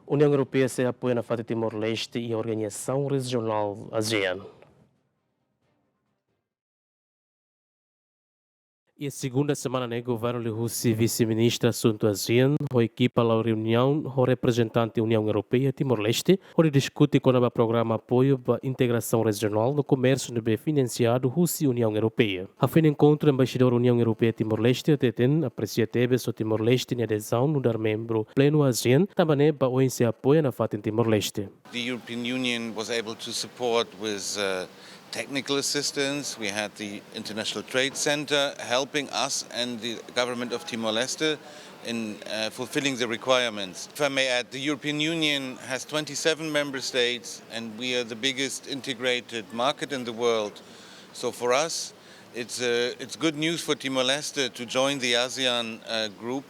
União Europeia se apoia na nafatin Timor-Leste e a organizasaun rejionál ASEAN. E a segunda semana, o governo de Rússia, vice-ministra assunto ASEAN, a equipa da reunião, o representante da União Europeia Timor-Leste, onde discute com o programa apoio para a integração regional no comércio financiado Rússia e União Europeia. A fim de encontro, o embaixador da União Europeia Timor-Leste, aprecia o Timor-Leste em adesão no dar membro pleno ASEAN, também para o se apoia na nafatin Timor-Leste. The European Union was able to support with technical assistance. We had the International Trade Center helping us and the government of Timor-Leste in fulfilling the requirements. If I may add, the European Union has 27 member states and we are the biggest integrated market in the world. So for us, it's good news for Timor-Leste to join the ASEAN group,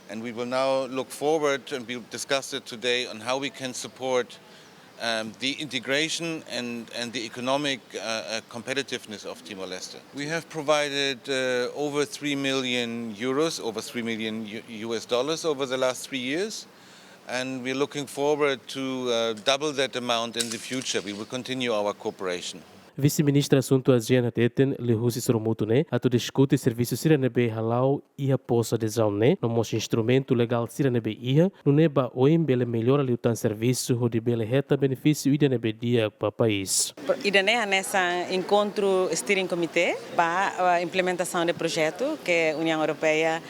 and we will now look forward, and we'll discuss it today, on how we can support the integration and the economic competitiveness of Timor-Leste. We have provided over 3 million euros, over $3 million US dollars over the last 3 years, and we're looking forward to double that amount in the future. We will continue our cooperation. Vice-ministra assunto ASEAN ateten le Rússia soromuto a tu discute serviço siranebe halau e a poça adesão no mos instrumento legal siranebe ia no neba oembele melhora liutan serviço o de bele reta benefício ida nebe dia para país. Idane nessa encontro steering committee para a implementação do projeto que a União Europeia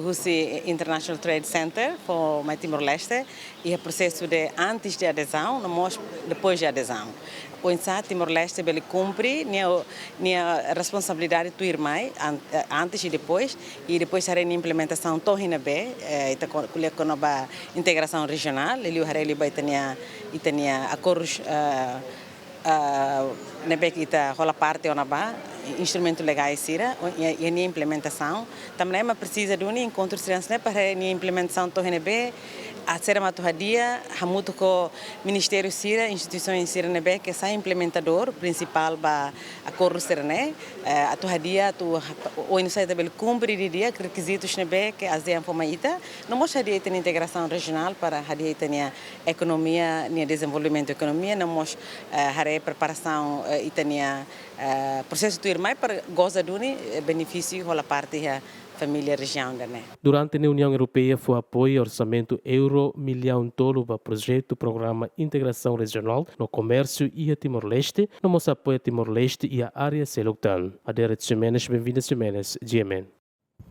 Rússia International Trade Center para Timor-Leste e o processo de antes de adesão, depois de adesão. O Timor-Leste ele cumpre a responsabilidade do irmão antes e depois será a implementação toda bem, com a integração regional, ele vai ter acordos que rola parte onaba instrumentos legais sira e a implementação também precisa de encontro para a implementação toda bem. A ser dia hamuto ko ministério sira instituições sira nebe que sai implementador principal ba acordo sira né a dia o iniciativa bel cumprir dia requisitos nebe que ASEAN formaita não mostra dia tem integração regional para dia tem economia nem desenvolvimento economia não mostra a preparação e tem processo do irmão para goza do benefício rola parte família região também. Durante a União Europeia foi apoio ao orçamento euro milhão tolo para o projeto programa integração regional no comércio e a Timor-Leste, no nosso apoio a Timor-Leste e a área Seluctan. A Derek Jimenez, bem-vinda Jimenez, GMN.